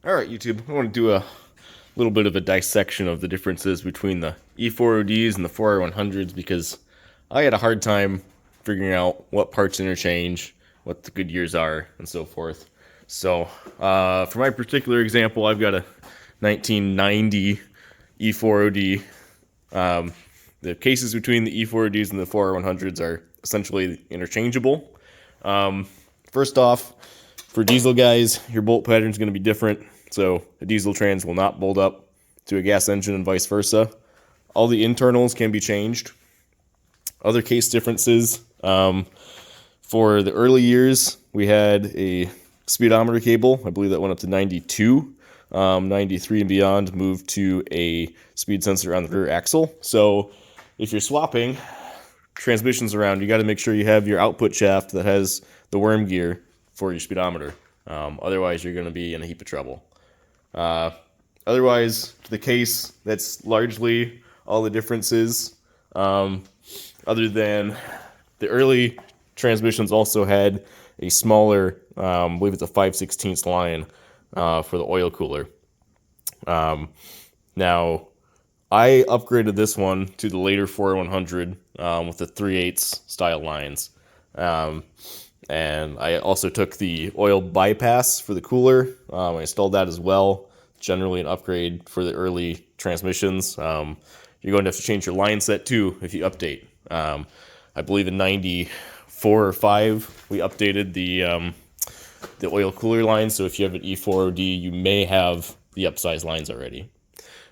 All right, YouTube, I want to do a little bit of a dissection of the differences between the E4ODs and the 4R100s because I had a hard time figuring out what parts interchange, what the good years are, and so forth. So, for my particular example, I've got a 1990 E4OD. The cases between the E4ODs and the 4R100s are essentially interchangeable. First off, for diesel guys, your bolt pattern is going to be different. So a diesel trans will not bolt up to a gas engine and vice versa. All the internals can be changed. Other case differences, for the early years, we had a speedometer cable. I believe that went up to 92. 93 and beyond moved to a speed sensor on the rear axle. So if you're swapping transmissions around, you got to make sure you have your output shaft that has the worm gear for your speedometer. Otherwise, you're going to be in a heap of trouble. Otherwise, the case, that's largely all the differences. Other than the early transmissions also had a smaller, I believe it's a 5/16 line for the oil cooler. Now, I upgraded this one to the later 4100 with the 3/8 style lines. And I also took the oil bypass for the cooler. I installed that as well. Generally an upgrade for the early transmissions. You're going to have to change your line set too if you update. I believe in 94 or 5 we updated the oil cooler line. So if you have an E4OD, you may have the upsize lines already.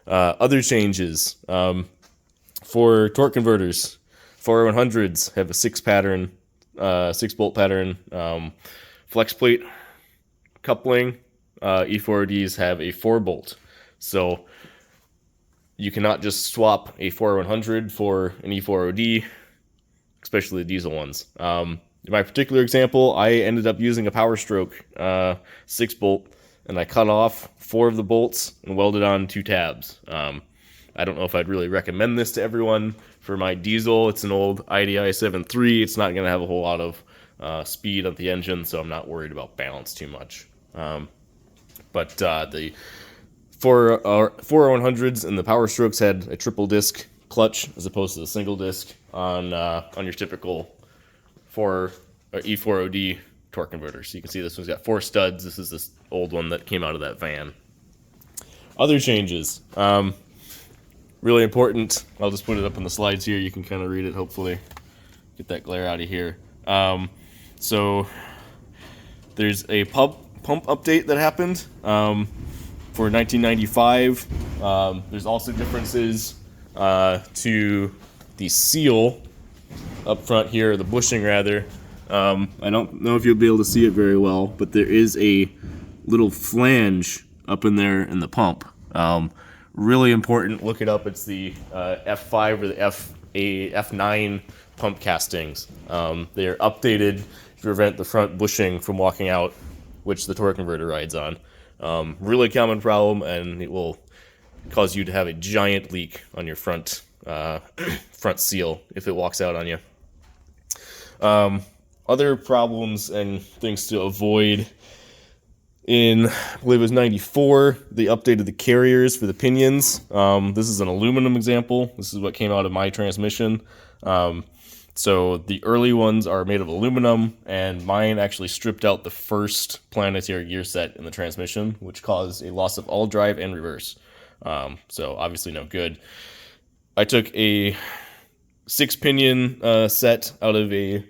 Other changes for torque converters. 4R100s have a 6-bolt pattern flex plate coupling. E4ODs have a 4-bolt. So you cannot just swap a 4R100 for an E4OD, especially the diesel ones. In my particular example, I ended up using a Power Stroke 6-bolt, and I cut off 4 of the bolts and welded on 2 tabs. I don't know if I'd really recommend this to everyone. For my diesel, it's an old IDI 7.3. It's not going to have a whole lot of speed on the engine, so I'm not worried about balance too much. But the 4R100s and the Power Strokes had a triple disc clutch as opposed to the single disc on your typical E4OD torque converter. So you can see this one's got 4 studs. This is this old one that came out of that van. Other changes. Really important. I'll just put it up on the slides here. You can kind of read it, hopefully. Get that glare out of here. So there's a pump update that happened for 1995. There's also differences to the seal up front here, the bushing rather. I don't know if you'll be able to see it very well, but there is a little flange up in there in the pump. Really important. Look it up. It's the F5 or the F9 pump castings. They are updated to prevent the front bushing from walking out, which the torque converter rides on. Really common problem, and it will cause you to have a giant leak on your front seal if it walks out on you. Other problems and things to avoid. In, I believe it was 94, they updated the carriers for the pinions. This is an aluminum example. This is what came out of my transmission. So the early ones are made of aluminum, and mine actually stripped out the first planetary gear set in the transmission, which caused a loss of all drive and reverse. So obviously no good. I took a 6-pinion set out of a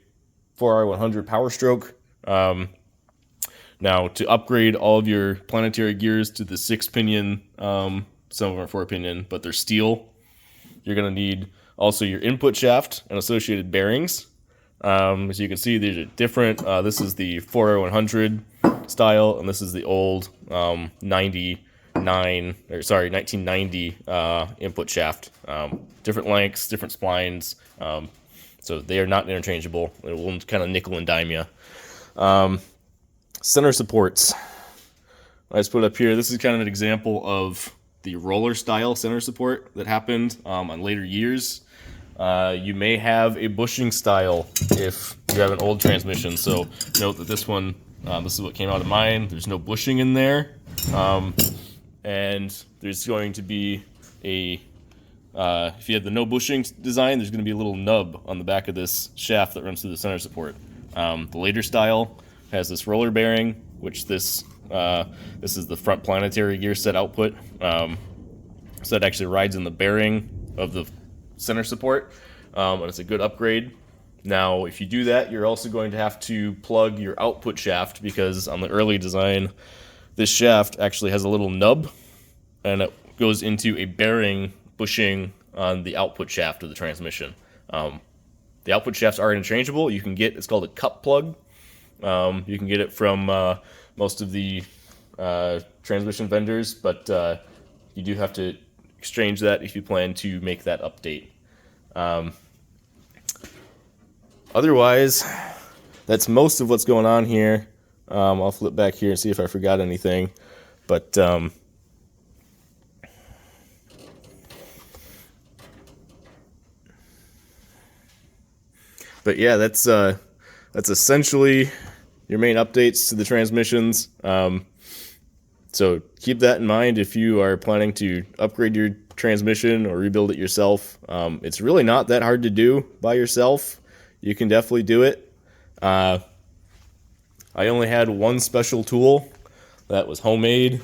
4R100 Power Stroke. Now, to upgrade all of your planetary gears to the 6-pinion, some of them are 4-pinion, but they're steel, you're going to need also your input shaft and associated bearings. As you can see, these are different. This is the 4R100 style, and this is the old 1990 input shaft. Different lengths, different splines, so they are not interchangeable. It will kind of nickel and dime you. Center supports. I just put up here, this is kind of an example of the roller style center support that happened on later years. You may have a bushing style if you have an old transmission. So note that this one, this is what came out of mine. There's no bushing in there. And there's going to be a if you have the no bushing design, there's going to be a little nub on the back of this shaft that runs through the center support. The later style has this roller bearing, which this is the front planetary gear set output. So it actually rides in the bearing of the center support, and it's a good upgrade. Now, if you do that, you're also going to have to plug your output shaft, because on the early design, this shaft actually has a little nub, and it goes into a bearing bushing on the output shaft of the transmission. The output shafts are interchangeable. You can get, it's called a cup plug. You can get it from most of the transmission vendors, but you do have to exchange that if you plan to make that update. Otherwise, that's most of what's going on here. I'll flip back here and see if I forgot anything. But yeah, that's essentially your main updates to the transmissions. So keep that in mind if you are planning to upgrade your transmission or rebuild it yourself. It's really not that hard to do by yourself. You can definitely do it. I only had one special tool that was homemade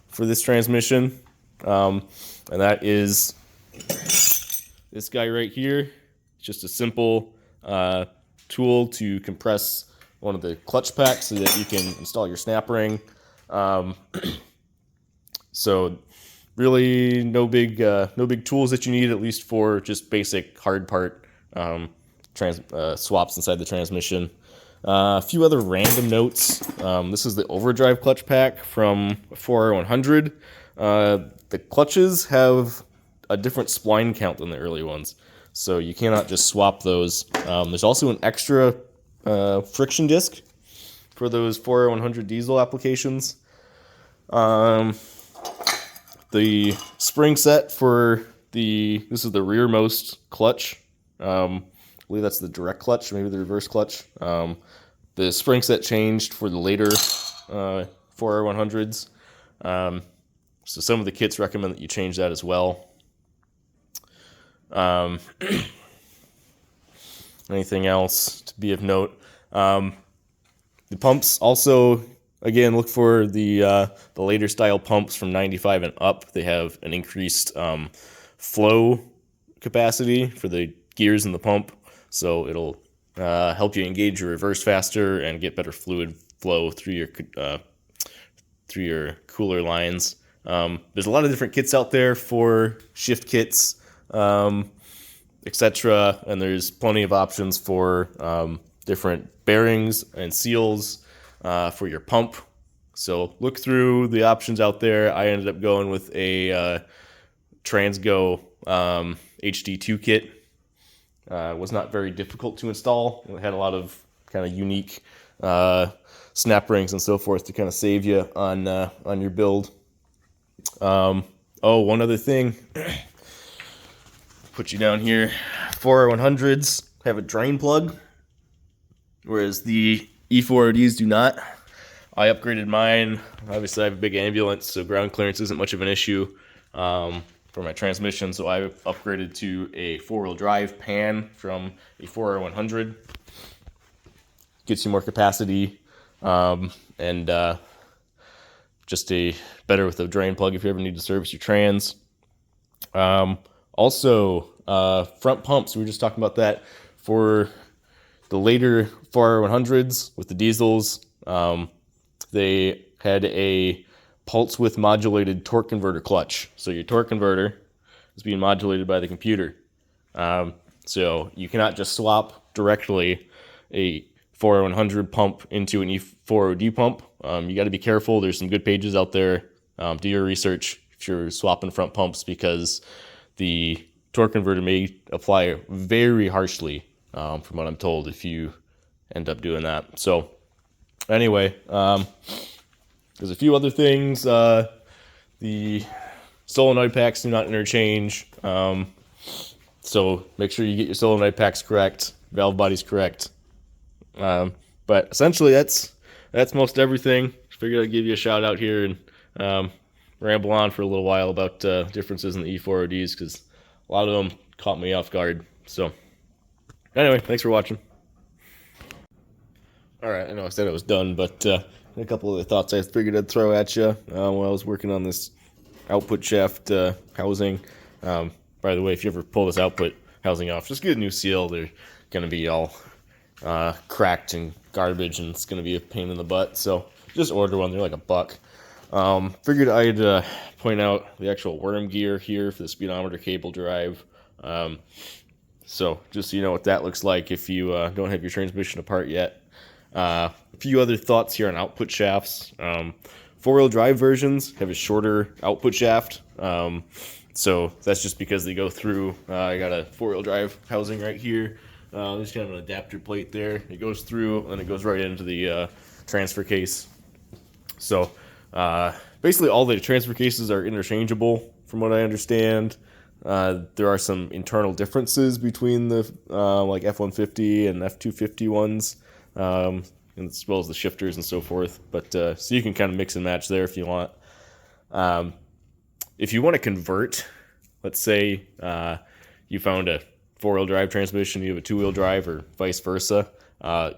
for this transmission, and that is this guy right here. It's just a simple tool to compress one of the clutch packs so that you can install your snap ring. So really no big tools that you need, at least for just basic hard part swaps inside the transmission. A few other random notes. This is the overdrive clutch pack from 4R100. The clutches have a different spline count than the early ones, so you cannot just swap those. There's also an extra friction disc for those 4R100 diesel applications. The spring set for this is the rearmost clutch. I believe that's the direct clutch, maybe the reverse clutch. The spring set changed for the later 4R100s. So some of the kits recommend that you change that as well. Anything else to be of note? The pumps also, again, look for the later style pumps from 95 and up. They have an increased flow capacity for the gears in the pump, so it'll help you engage your reverse faster and get better fluid flow through your cooler lines. There's a lot of different kits out there for shift kits, etc., and there's plenty of options for different bearings and seals for your pump. So look through the options out there. I ended up going with a Transgo HD2 kit. Was not very difficult to install. It had a lot of kind of unique snap rings and so forth to kind of save you on your build. One other thing. Put you down here. 4R100s have a drain plug, whereas the E4ODs do not. I upgraded mine. Obviously, I have a big ambulance, so ground clearance isn't much of an issue for my transmission, so I upgraded to a four-wheel drive pan from a 4R100. Gets you more capacity, and just better with a drain plug if you ever need to service your trans. Also, front pumps, we were just talking about that. For the later 4R100s with the diesels, they had a pulse width modulated torque converter clutch. So your torque converter is being modulated by the computer. So you cannot just swap directly a 4R100 pump into an E4OD pump. You got to be careful. There's some good pages out there. Do your research if you're swapping front pumps, because the torque converter may apply very harshly, from what I'm told, if you end up doing that. So anyway, there's a few other things. The solenoid packs do not interchange, so make sure you get your solenoid packs correct, valve bodies correct. But essentially, that's most everything. Figured I'd give you a shout out here and ramble on for a little while about differences in the E4ODs because a lot of them caught me off guard. So, anyway, thanks for watching. Alright, I know I said it was done, but a couple of the thoughts I figured I'd throw at you while I was working on this output shaft housing. By the way, if you ever pull this output housing off, just get a new seal. They're going to be all cracked and garbage, and it's going to be a pain in the butt. So just order one. They're like $1. Figured I'd point out the actual worm gear here for the speedometer cable drive. So just so you know what that looks like if you don't have your transmission apart yet. A few other thoughts here on output shafts. Four-wheel drive versions have a shorter output shaft. So that's just because they go through, I got a four-wheel drive housing right here. There's kind of an adapter plate there. It goes through and it goes right into the transfer case. So basically all the transfer cases are interchangeable from what I understand. There are some internal differences between the like F-150 and F-250 ones, as well as the shifters and so forth. But so you can kind of mix and match there if you want. If you want to convert, let's say you found a four-wheel drive transmission, you have a two-wheel drive, or vice versa,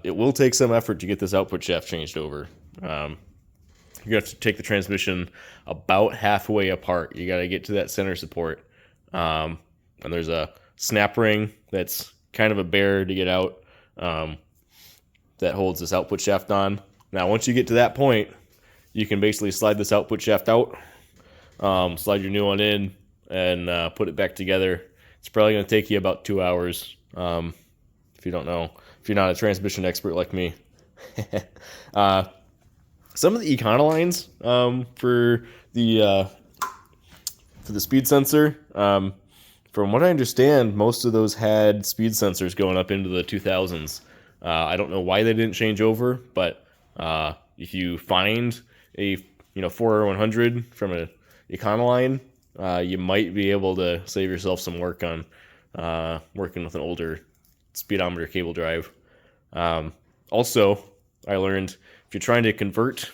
it will take some effort to get this output shaft changed over. You have to take the transmission about halfway apart. You got to get to that center support. And there's a snap ring that's kind of a bear to get out that holds this output shaft on. Now, once you get to that point, you can basically slide this output shaft out, slide your new one in, and put it back together. It's probably going to take you about 2 hours if you don't know, if you're not a transmission expert like me. Some of the Econolines for the speed sensor, from what I understand, most of those had speed sensors going up into the 2000s. I don't know why they didn't change over, but if you find a 4R100 from an Econoline, you might be able to save yourself some work on working with an older speedometer cable drive. Also, I learned if you're trying to convert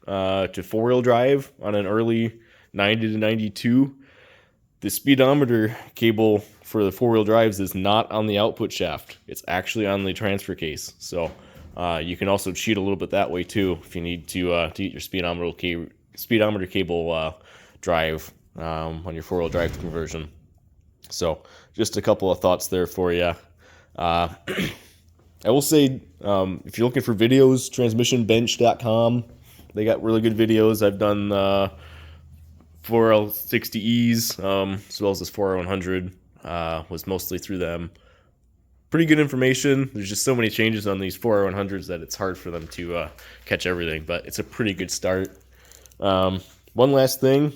to four-wheel drive on an early 90 to 92, the speedometer cable for the four-wheel drives is not on the output shaft. It's actually on the transfer case. So you can also cheat a little bit that way too if you need to get your speedometer cable drive on your four-wheel drive conversion. So just a couple of thoughts there for you. I will say, if you're looking for videos, transmissionbench.com, they got really good videos. I've done 4L60Es, as well as this 4R100, was mostly through them. Pretty good information. There's just so many changes on these 4R100s that it's hard for them to catch everything, but it's a pretty good start. One last thing.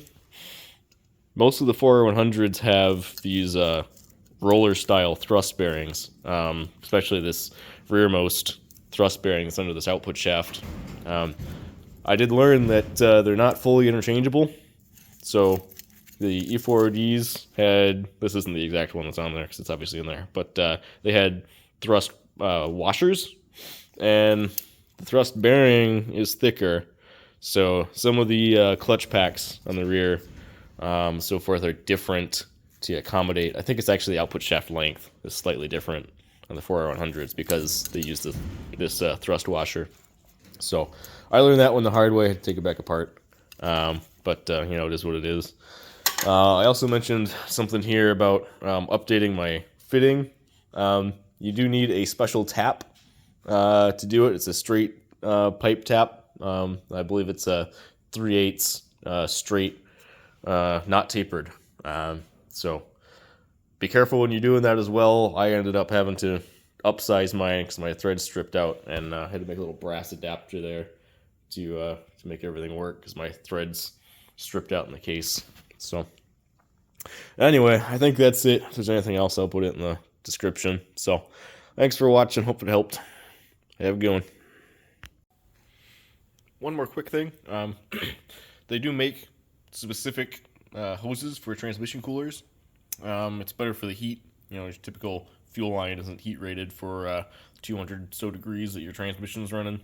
Most of the 4R100s have these roller-style thrust bearings, especially this rearmost thrust bearing that's under this output shaft. I did learn that they're not fully interchangeable. So the E4ODs had, this isn't the exact one that's on there because it's obviously in there, but they had thrust washers, and the thrust bearing is thicker. So some of the clutch packs on the rear, so forth, are different to accommodate. I think it's actually the output shaft length is slightly different on the 4R100s because they use this thrust washer. So I learned that one the hard way. I had to take it back apart. But it is what it is. I also mentioned something here about updating my fitting. You do need a special tap to do it. It's a straight pipe tap. I believe it's a 3/8 straight, not tapered. So be careful when you're doing that as well. I ended up having to upsize mine because my thread stripped out, and I had to make a little brass adapter there to make everything work because my threads stripped out in the case. So anyway, I think that's it. If there's anything else, I'll put it in the description. So thanks for watching. Hope it helped. Have a good one. One more quick thing. They do make specific hoses for transmission coolers. It's better for the heat. Your typical fuel line isn't heat rated for 200 so degrees that your transmission is running.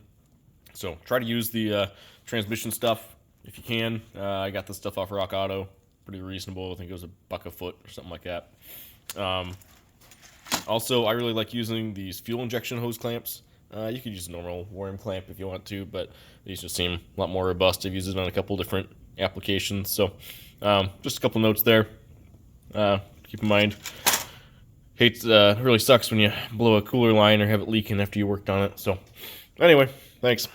So try to use the transmission stuff if you can. I got this stuff off Rock Auto, pretty reasonable. I think it was $1 a foot or something like that. Also, I really like using these fuel injection hose clamps. You could use a normal worm clamp if you want to, but these just seem a lot more robust. I've used it on a couple different applications. So just a couple notes there. Keep in mind, it really sucks when you blow a cooler line or have it leaking after you worked on it. So anyway, thanks.